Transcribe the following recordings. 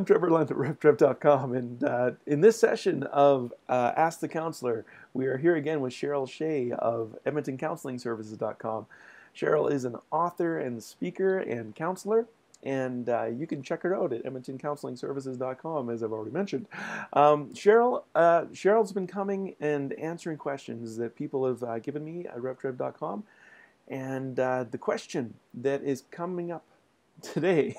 I'm Trevor Lund at RevTrev.com, and in this session of Ask the Counselor, we are here again with Cheryl Shea of EdmontonCounselingServices.com. Cheryl is an author and speaker and counselor, and you can check her out at EdmontonCounselingServices.com, as I've already mentioned. Cheryl's been coming and answering questions that people have given me at RevTrev.com, and the question that is coming up today.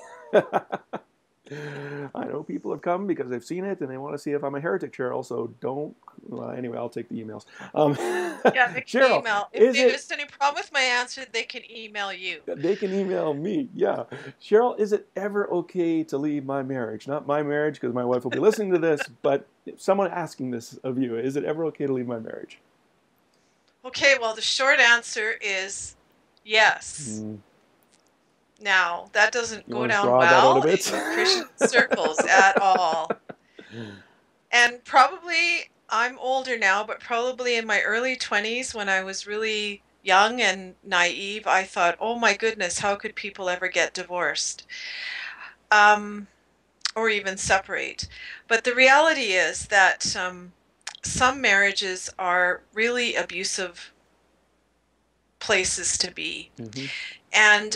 I know people have come because they've seen it and they want to see if I'm a heretic, Cheryl. So don't. Well, anyway, I'll take the emails. Yeah, they can Cheryl, email. If is there's it? any problem with my answer, they can email you. They can email me. Yeah, Cheryl, is it ever okay to leave my marriage? Not my marriage, because my wife will be listening to this, but someone asking this of you. Is it ever okay to leave my marriage? Okay, well, the short answer is yes. Now, that doesn't You go want to down draw that out a well bit? in Christian circles at all. And probably, I'm older now, but probably in my early 20s when I was really young and naive, I thought, oh my goodness, how could people ever get divorced? Or even separate. But the reality is that some marriages are really abusive places to be. Mm-hmm. And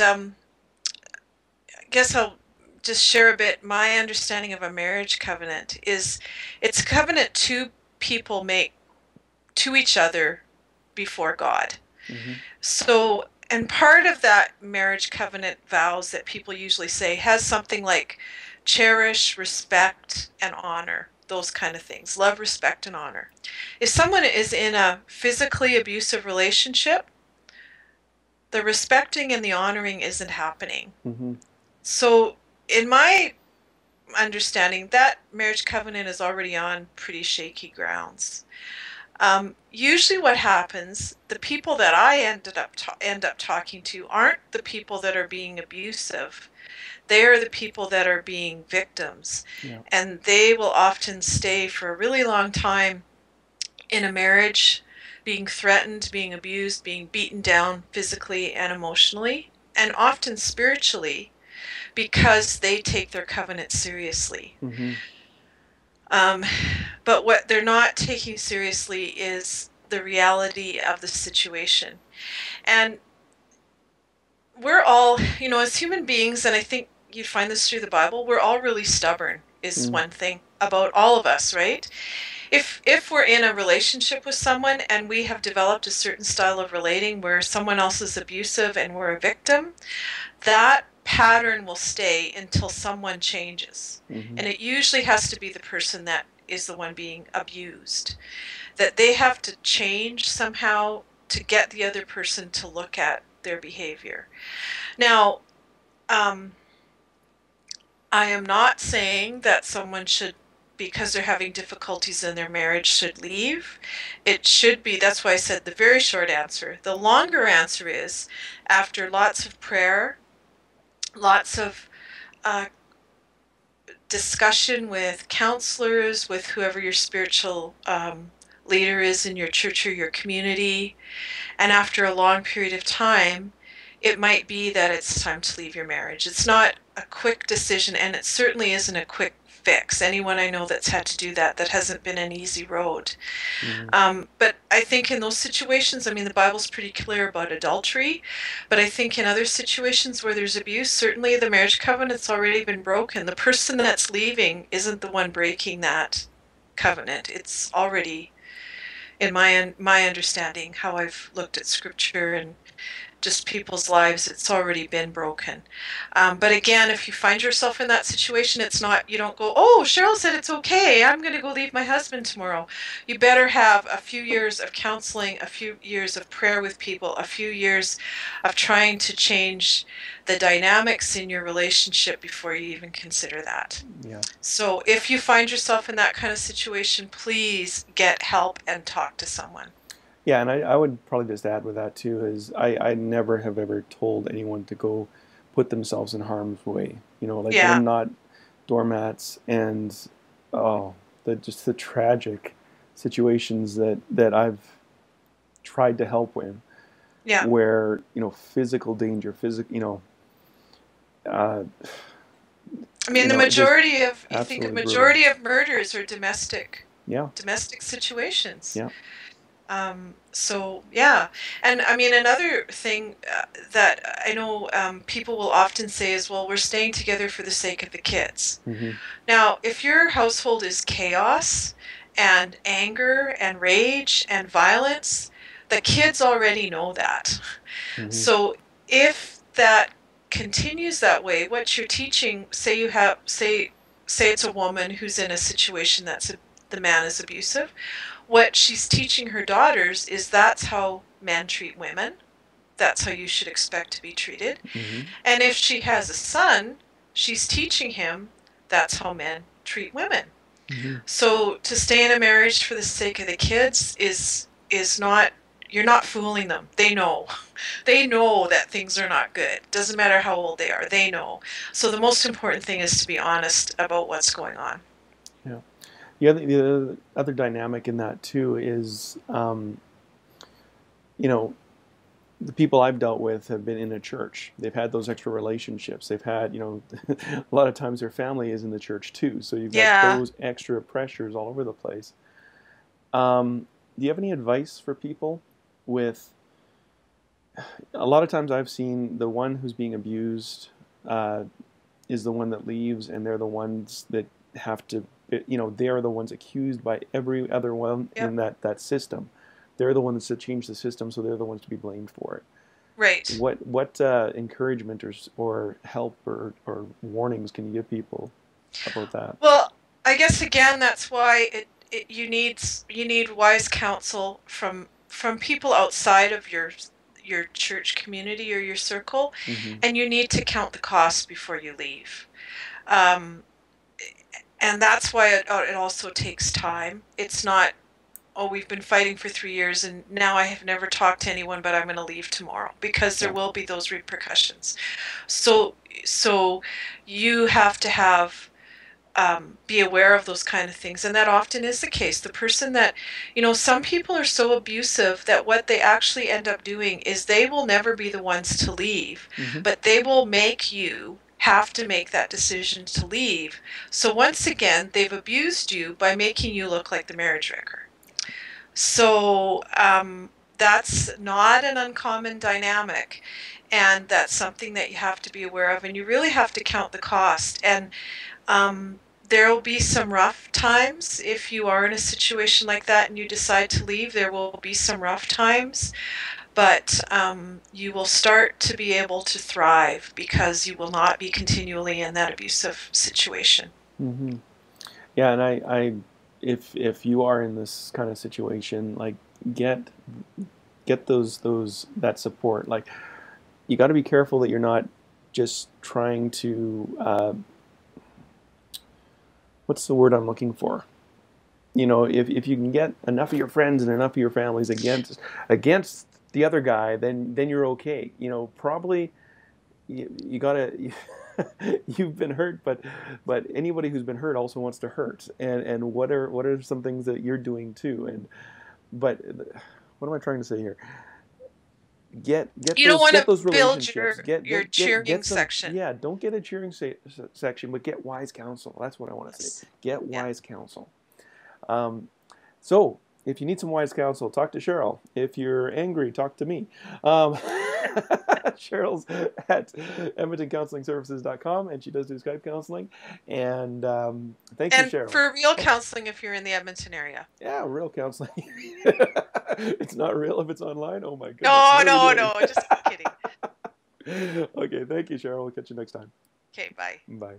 I guess I'll just share a bit. My understanding of a marriage covenant is it's a covenant two people make to each other before God. Mm-hmm. So, and part of that marriage covenant vows that people usually say has something like cherish, respect, and honor. Those kind of things. Love, respect, and honor. If someone is in a physically abusive relationship, the respecting and the honoring isn't happening. Mm-hmm. So, in my understanding, that marriage covenant is already on pretty shaky grounds. Usually what happens, the people that I end up talking to aren't the people that are being abusive. They are the people that are being victims. Yeah. And they will often stay for a really long time in a marriage, being threatened, being abused, being beaten down physically and emotionally, and often spiritually, because they take their covenant seriously. Mm-hmm. But what they're not taking seriously is the reality of the situation. And we're all, as human beings, and I think you'd find this through the Bible, we're all really stubborn, is one thing about all of us, right? If we're in a relationship with someone and we have developed a certain style of relating where someone else is abusive and we're a victim, that pattern will stay until someone changes. Mm-hmm. And it usually has to be the person that is the one being abused. That they have to change somehow to get the other person to look at their behavior. Now, I am not saying that someone should, because they're having difficulties in their marriage, should leave. It should be, that's why I said the very short answer. The longer answer is, after lots of prayer, lots of discussion with counselors, with whoever your spiritual leader is in your church or your community, and after a long period of time, it might be that it's time to leave your marriage. It's not a quick decision, and it certainly isn't a quick fix. Anyone I know that's had to do that hasn't been an easy road. But I think in those situations, I mean, the Bible's pretty clear about adultery, but I think in other situations where there's abuse, certainly the marriage covenant's already been broken. The person that's leaving isn't the one breaking that covenant. It's already, in my understanding, how I've looked at Scripture and just people's lives, it's already been broken. But again, if you find yourself in that situation, it's not, you don't go, oh, Cheryl said it's okay, I'm going to go leave my husband tomorrow. You better have a few years of counseling, a few years of prayer with people, a few years of trying to change the dynamics in your relationship before you even consider that. Yeah. So if you find yourself in that kind of situation, please get help and talk to someone. Yeah, and I would probably just add with that too is I never have ever told anyone to go put themselves in harm's way. Like Yeah. we're not doormats, and just the tragic situations that I've tried to help with, Yeah. where physical danger, I mean, just you think a absolutely majority brutal. of murders are domestic Yeah, situations. yeah. So yeah, and I mean another thing that I know people will often say is, well, we're staying together for the sake of the kids. Hmm. Now, if your household is chaos and anger and rage and violence, the kids already know that. Hmm. So if that continues that way, what you're teaching, say it's a woman who's in a situation the man is abusive, what she's teaching her daughters is that's how men treat women. That's how you should expect to be treated. Hmm. And if she has a son, she's teaching him that's how men treat women. Hmm. So to stay in a marriage for the sake of the kids is not, you're not fooling them. They know. They know that things are not good. Doesn't matter how old they are. They know. So the most important thing is to be honest about what's going on. Yeah. The other dynamic in that too is, you know, the people I've dealt with have been in a church. They've had those extra relationships. They've had, a lot of times their family is in the church too. So you've got Yeah. those extra pressures all over the place. Do you have any advice for people with? A lot of times I've seen the one who's being abused uh, is the one that leaves, and they're the ones that have to, they are the ones accused by every other one Yep. in that system. They're the ones that change the system, so they're the ones to be blamed for it. Right. What encouragement or help or warnings can you give people about that? Well, I guess again that's why you need wise counsel from people outside of your church community or your circle, Hmm. and you need to count the cost before you leave. Um, and that's why it also takes time. It's not, oh, we've been fighting for 3 years and now I have never talked to anyone, but I'm going to leave tomorrow, because there Yeah. will be those repercussions. So so you have to have be aware of those kind of things. And that often is the case. The person that, some people are so abusive that what they actually end up doing is they will never be the ones to leave, Hmm. but they will make you have to make that decision to leave. So once again, they've abused you by making you look like the marriage wrecker. So that's not an uncommon dynamic. And that's something that you have to be aware of. And you really have to count the cost. And um, there will be some rough times if you are in a situation like that and you decide to leave. There will be some rough times, but you will start to be able to thrive because you will not be continually in that abusive situation. Hmm. Yeah, and if you are in this kind of situation, like get get that support. Like you got to be careful that you're not just trying to what's the word I'm looking for? If you can get enough of your friends and enough of your families against the other guy, then you're okay. Probably you gotta you've been hurt, but anybody who's been hurt also wants to hurt. And what are some things that you're doing too? But what am I trying to say here? Get You don't those want get to those build relationships. your cheering Get some. section. Yeah, don't get a cheering section, but get wise counsel. That's what I want to say. Yes. Get Yeah. wise counsel. Um, so if you need some wise counsel, talk to Cheryl. If you're angry, talk to me. Cheryl's at EdmontonCounselingServices.com, and she does do Skype counseling. And thank you, And Cheryl. for real Oh, counseling if you're in the Edmonton area. yeah, real counseling. It's not real if it's online. Oh my goodness, No, what are we no, doing? no, just kidding. Okay, thank you, Cheryl. We'll catch you next time. Okay, bye. Bye.